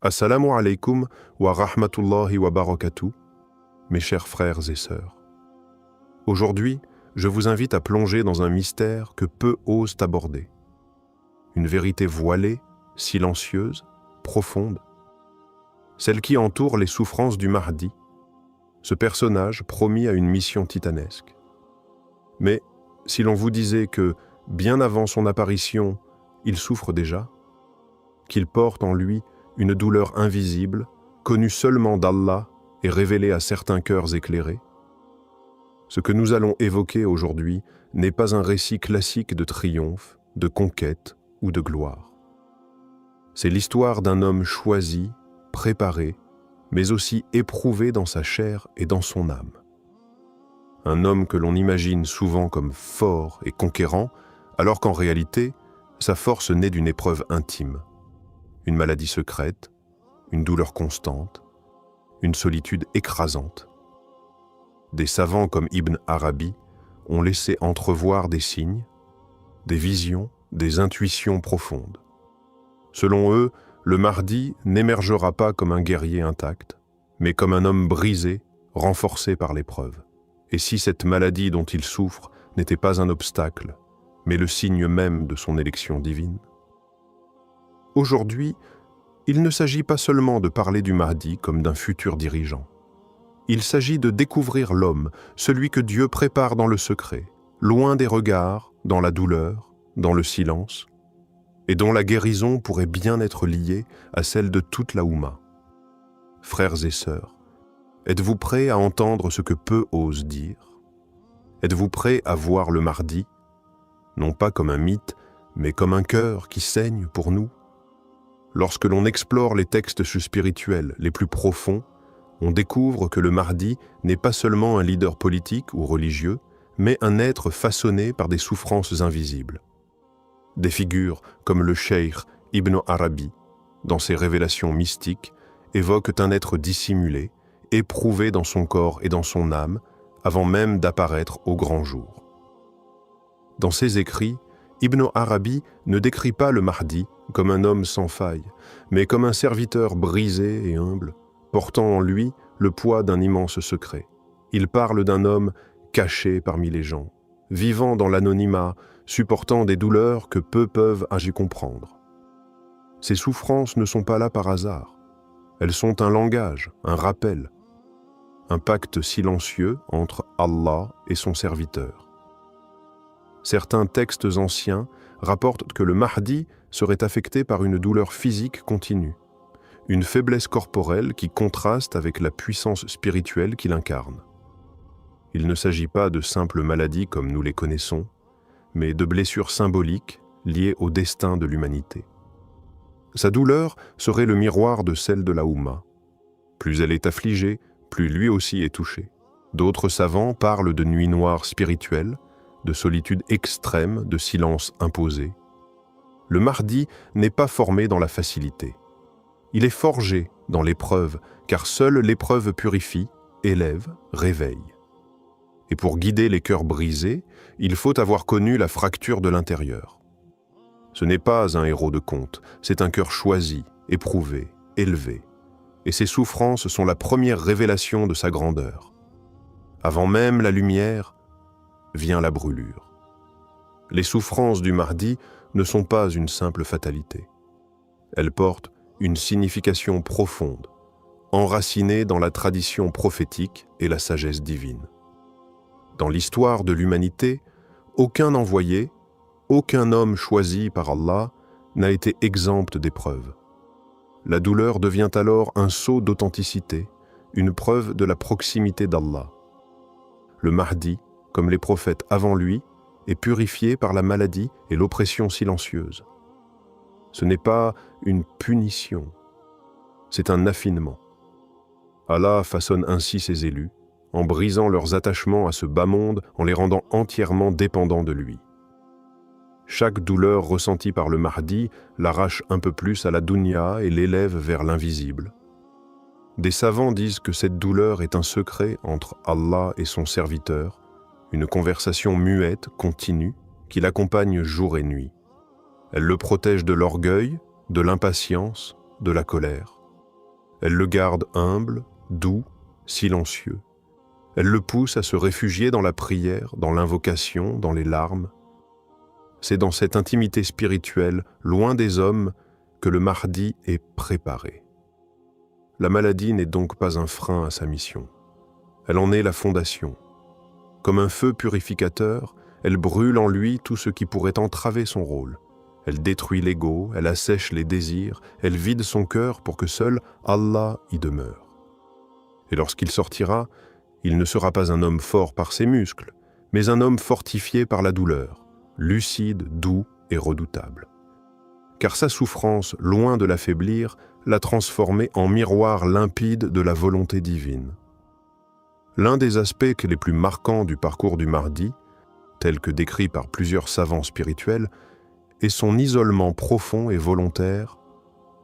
Assalamu alaikum wa rahmatullahi wa barakatuh, mes chers frères et sœurs. Aujourd'hui, je vous invite à plonger dans un mystère que peu osent aborder. Une vérité voilée, silencieuse, profonde. Celle qui entoure les souffrances du Mahdi, ce personnage promis à une mission titanesque. Mais si l'on vous disait que, bien avant son apparition, il souffre déjà, qu'il porte en lui une douleur invisible, connue seulement d'Allah et révélée à certains cœurs éclairés. Ce que nous allons évoquer aujourd'hui n'est pas un récit classique de triomphe, de conquête ou de gloire. C'est l'histoire d'un homme choisi, préparé, mais aussi éprouvé dans sa chair et dans son âme. Un homme que l'on imagine souvent comme fort et conquérant, alors qu'en réalité, sa force naît d'une épreuve intime. Une maladie secrète, une douleur constante, une solitude écrasante. Des savants comme Ibn Arabi ont laissé entrevoir des signes, des visions, des intuitions profondes. Selon eux, le Mahdi n'émergera pas comme un guerrier intact, mais comme un homme brisé, renforcé par l'épreuve. Et si cette maladie dont il souffre n'était pas un obstacle, mais le signe même de son élection divine? Aujourd'hui, il ne s'agit pas seulement de parler du Mahdi comme d'un futur dirigeant. Il s'agit de découvrir l'homme, celui que Dieu prépare dans le secret, loin des regards, dans la douleur, dans le silence, et dont la guérison pourrait bien être liée à celle de toute la Oumma. Frères et sœurs, êtes-vous prêts à entendre ce que peu osent dire? Êtes-vous prêts à voir le Mahdi, non pas comme un mythe, mais comme un cœur qui saigne pour nous? Lorsque l'on explore les textes spirituels les plus profonds, on découvre que le Mahdi n'est pas seulement un leader politique ou religieux, mais un être façonné par des souffrances invisibles. Des figures comme le cheikh Ibn Arabi, dans ses révélations mystiques, évoquent un être dissimulé, éprouvé dans son corps et dans son âme, avant même d'apparaître au grand jour. Dans ses écrits, Ibn Arabi ne décrit pas le Mahdi comme un homme sans faille, mais comme un serviteur brisé et humble, portant en lui le poids d'un immense secret. Il parle d'un homme caché parmi les gens, vivant dans l'anonymat, supportant des douleurs que peu peuvent y comprendre. Ces souffrances ne sont pas là par hasard. Elles sont un langage, un rappel, un pacte silencieux entre Allah et son serviteur. Certains textes anciens rapportent que le Mahdi serait affecté par une douleur physique continue, une faiblesse corporelle qui contraste avec la puissance spirituelle qu'il incarne. Il ne s'agit pas de simples maladies comme nous les connaissons, mais de blessures symboliques liées au destin de l'humanité. Sa douleur serait le miroir de celle de la Oumma. Plus elle est affligée, plus lui aussi est touché. D'autres savants parlent de nuit noire spirituelle, de solitude extrême, de silence imposé. Le Mahdi n'est pas formé dans la facilité. Il est forgé dans l'épreuve, car seule l'épreuve purifie, élève, réveille. Et pour guider les cœurs brisés, il faut avoir connu la fracture de l'intérieur. Ce n'est pas un héros de conte, c'est un cœur choisi, éprouvé, élevé. Et ses souffrances sont la première révélation de sa grandeur. Avant même la lumière, vient la brûlure. Les souffrances du Mahdi ne sont pas une simple fatalité. Elles portent une signification profonde, enracinée dans la tradition prophétique et la sagesse divine. Dans l'histoire de l'humanité, aucun envoyé, aucun homme choisi par Allah n'a été exempt d'épreuves. La douleur devient alors un sceau d'authenticité, une preuve de la proximité d'Allah. Le Mahdi, comme les prophètes avant lui, est purifié par la maladie et l'oppression silencieuse. Ce n'est pas une punition, c'est un affinement. Allah façonne ainsi ses élus, en brisant leurs attachements à ce bas monde, en les rendant entièrement dépendants de lui. Chaque douleur ressentie par le Mahdi l'arrache un peu plus à la dunya et l'élève vers l'invisible. Des savants disent que cette douleur est un secret entre Allah et son serviteur, une conversation muette, continue, qui l'accompagne jour et nuit. Elle le protège de l'orgueil, de l'impatience, de la colère. Elle le garde humble, doux, silencieux. Elle le pousse à se réfugier dans la prière, dans l'invocation, dans les larmes. C'est dans cette intimité spirituelle, loin des hommes, que le Mahdi est préparé. La maladie n'est donc pas un frein à sa mission. Elle en est la fondation. Comme un feu purificateur, elle brûle en lui tout ce qui pourrait entraver son rôle. Elle détruit l'ego, elle assèche les désirs, elle vide son cœur pour que seul Allah y demeure. Et lorsqu'il sortira, il ne sera pas un homme fort par ses muscles, mais un homme fortifié par la douleur, lucide, doux et redoutable. Car sa souffrance, loin de l'affaiblir, l'a transformé en miroir limpide de la volonté divine. L'un des aspects les plus marquants du parcours du Mahdi, tel que décrit par plusieurs savants spirituels, est son isolement profond et volontaire,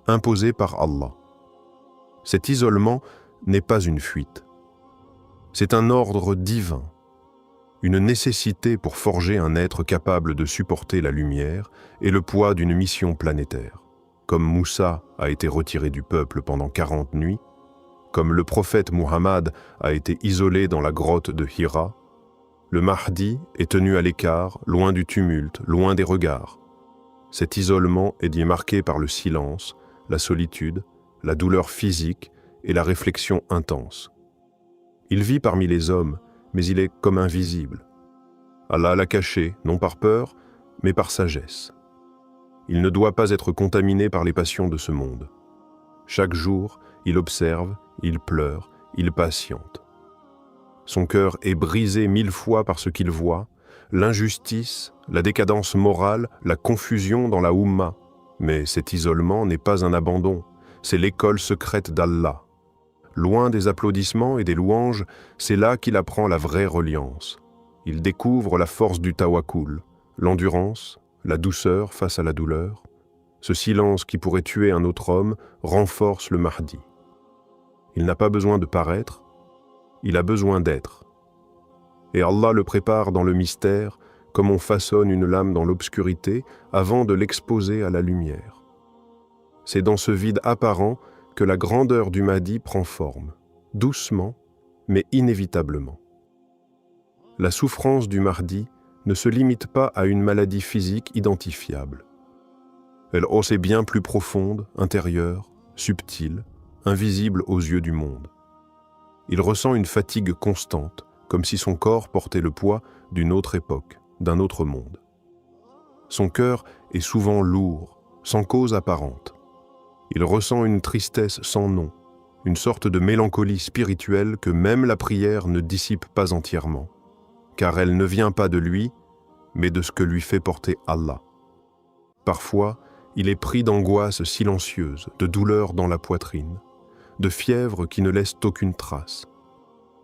imposé par Allah. Cet isolement n'est pas une fuite. C'est un ordre divin, une nécessité pour forger un être capable de supporter la lumière et le poids d'une mission planétaire. Comme Moussa a été retiré du peuple pendant 40 nuits, comme le prophète Muhammad a été isolé dans la grotte de Hira, le Mahdi est tenu à l'écart, loin du tumulte, loin des regards. Cet isolement est dit marqué par le silence, la solitude, la douleur physique et la réflexion intense. Il vit parmi les hommes, mais il est comme invisible. Allah l'a caché, non par peur, mais par sagesse. Il ne doit pas être contaminé par les passions de ce monde. Chaque jour, il observe, il pleure, il patiente. Son cœur est brisé 1000 fois par ce qu'il voit, l'injustice, la décadence morale, la confusion dans la Oumma. Mais cet isolement n'est pas un abandon, c'est l'école secrète d'Allah. Loin des applaudissements et des louanges, c'est là qu'il apprend la vraie reliance. Il découvre la force du tawakkul, l'endurance, la douceur face à la douleur. Ce silence qui pourrait tuer un autre homme renforce le Mahdi. Il n'a pas besoin de paraître, il a besoin d'être. Et Allah le prépare dans le mystère, comme on façonne une lame dans l'obscurité avant de l'exposer à la lumière. C'est dans ce vide apparent que la grandeur du Mahdi prend forme, doucement, mais inévitablement. La souffrance du Mahdi ne se limite pas à une maladie physique identifiable. Elle est bien plus profonde, intérieure, subtile, invisible aux yeux du monde. Il ressent une fatigue constante, comme si son corps portait le poids d'une autre époque, d'un autre monde. Son cœur est souvent lourd, sans cause apparente. Il ressent une tristesse sans nom, une sorte de mélancolie spirituelle que même la prière ne dissipe pas entièrement, car elle ne vient pas de lui, mais de ce que lui fait porter Allah. Parfois, il est pris d'angoisse silencieuse, de douleur dans la poitrine, de fièvre qui ne laisse aucune trace,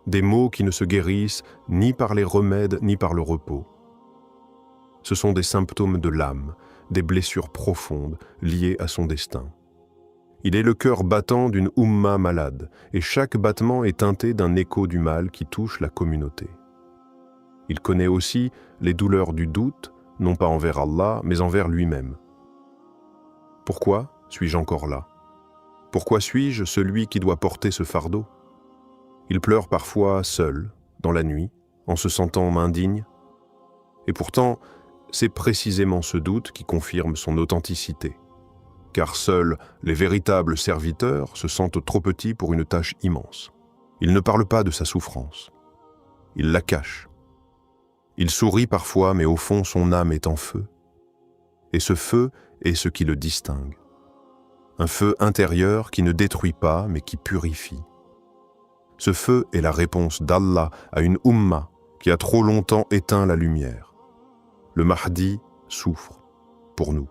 des maux qui ne se guérissent ni par les remèdes ni par le repos. Ce sont des symptômes de l'âme, des blessures profondes liées à son destin. Il est le cœur battant d'une Oumma malade, et chaque battement est teinté d'un écho du mal qui touche la communauté. Il connaît aussi les douleurs du doute, non pas envers Allah, mais envers lui-même. Pourquoi suis-je encore là? Pourquoi suis-je celui qui doit porter ce fardeau? Il pleure parfois seul, dans la nuit, en se sentant indigne. Et pourtant, c'est précisément ce doute qui confirme son authenticité. Car seuls les véritables serviteurs se sentent trop petits pour une tâche immense. Il ne parle pas de sa souffrance. Il la cache. Il sourit parfois, mais au fond, son âme est en feu. Et ce feu est ce qui le distingue. Un feu intérieur qui ne détruit pas, mais qui purifie. Ce feu est la réponse d'Allah à une Oumma qui a trop longtemps éteint la lumière. Le Mahdi souffre, pour nous.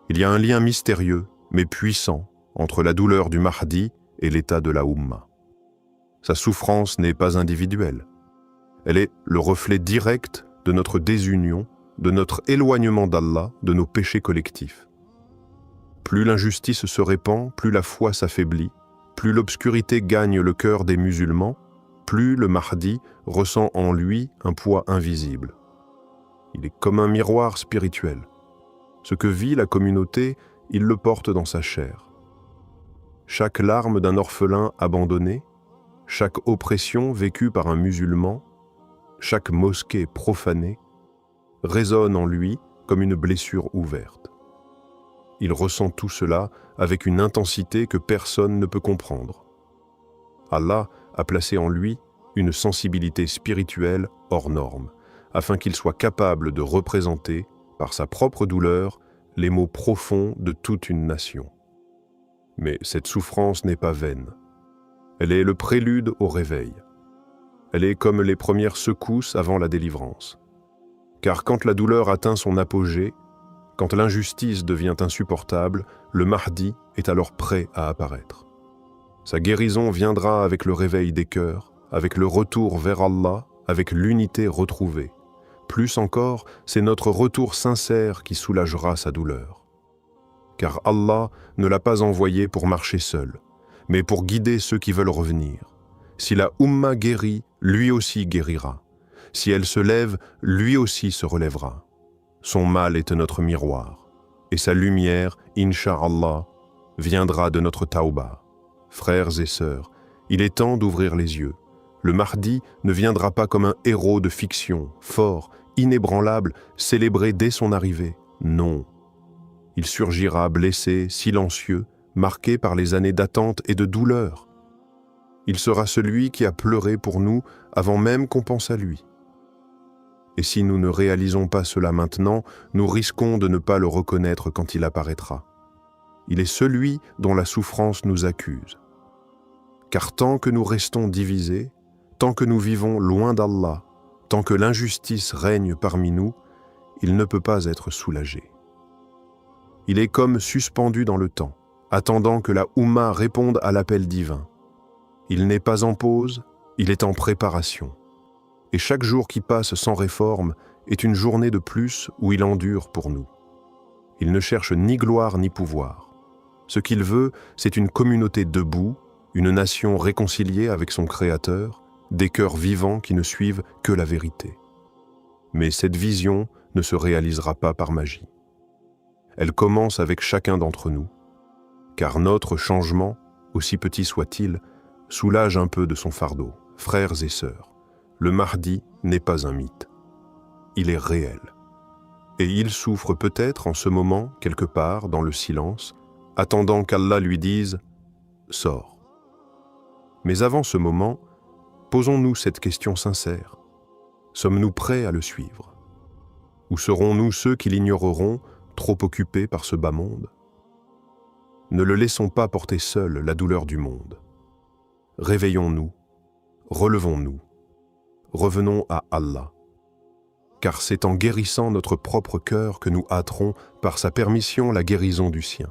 Il y a un lien mystérieux, mais puissant, entre la douleur du Mahdi et l'état de la Oumma. Sa souffrance n'est pas individuelle. Elle est le reflet direct de notre désunion, de notre éloignement d'Allah, de nos péchés collectifs. Plus l'injustice se répand, plus la foi s'affaiblit, plus l'obscurité gagne le cœur des musulmans, plus le Mahdi ressent en lui un poids invisible. Il est comme un miroir spirituel. Ce que vit la communauté, il le porte dans sa chair. chaque larme d'un orphelin abandonné, chaque oppression vécue par un musulman, chaque mosquée profanée, résonne en lui comme une blessure ouverte. Il ressent tout cela avec une intensité que personne ne peut comprendre. Allah a placé en lui une sensibilité spirituelle hors norme, afin qu'il soit capable de représenter, par sa propre douleur, les maux profonds de toute une nation. Mais cette souffrance n'est pas vaine. Elle est le prélude au réveil. Elle est comme les premières secousses avant la délivrance. Car quand la douleur atteint son apogée, quand l'injustice devient insupportable, le Mahdi est alors prêt à apparaître. Sa guérison viendra avec le réveil des cœurs, avec le retour vers Allah, avec l'unité retrouvée. Plus encore, c'est notre retour sincère qui soulagera sa douleur. Car Allah ne l'a pas envoyé pour marcher seul, mais pour guider ceux qui veulent revenir. Si la Ummah guérit, lui aussi guérira. Si elle se lève, lui aussi se relèvera. Son mal est notre miroir, et sa lumière, Inch'Allah, viendra de notre Tauba. Frères et sœurs, il est temps d'ouvrir les yeux. Le Mahdi ne viendra pas comme un héros de fiction, fort, inébranlable, célébré dès son arrivée. Non. Il surgira blessé, silencieux, marqué par les années d'attente et de douleur. Il sera celui qui a pleuré pour nous avant même qu'on pense à lui. Et si nous ne réalisons pas cela maintenant, nous risquons de ne pas le reconnaître quand il apparaîtra. Il est celui dont la souffrance nous accuse. Car tant que nous restons divisés, tant que nous vivons loin d'Allah, tant que l'injustice règne parmi nous, il ne peut pas être soulagé. Il est comme suspendu dans le temps, attendant que la Oumma réponde à l'appel divin. Il n'est pas en pause, il est en préparation. Et chaque jour qui passe sans réforme est une journée de plus où il endure pour nous. Il ne cherche ni gloire ni pouvoir. Ce qu'il veut, c'est une communauté debout, une nation réconciliée avec son Créateur, des cœurs vivants qui ne suivent que la vérité. Mais cette vision ne se réalisera pas par magie. Elle commence avec chacun d'entre nous, car notre changement, aussi petit soit-il, soulage un peu de son fardeau. Frères et sœurs, le Mahdi n'est pas un mythe. Il est réel. Et il souffre peut-être en ce moment, quelque part, dans le silence, attendant qu'Allah lui dise « Sors ». Mais avant ce moment, posons-nous cette question sincère. Sommes-nous prêts à le suivre? Ou serons-nous ceux qui l'ignoreront, trop occupés par ce bas monde? Ne le laissons pas porter seul la douleur du monde. Réveillons-nous, relevons-nous, revenons à Allah. Car c'est en guérissant notre propre cœur que nous hâterons par sa permission la guérison du sien.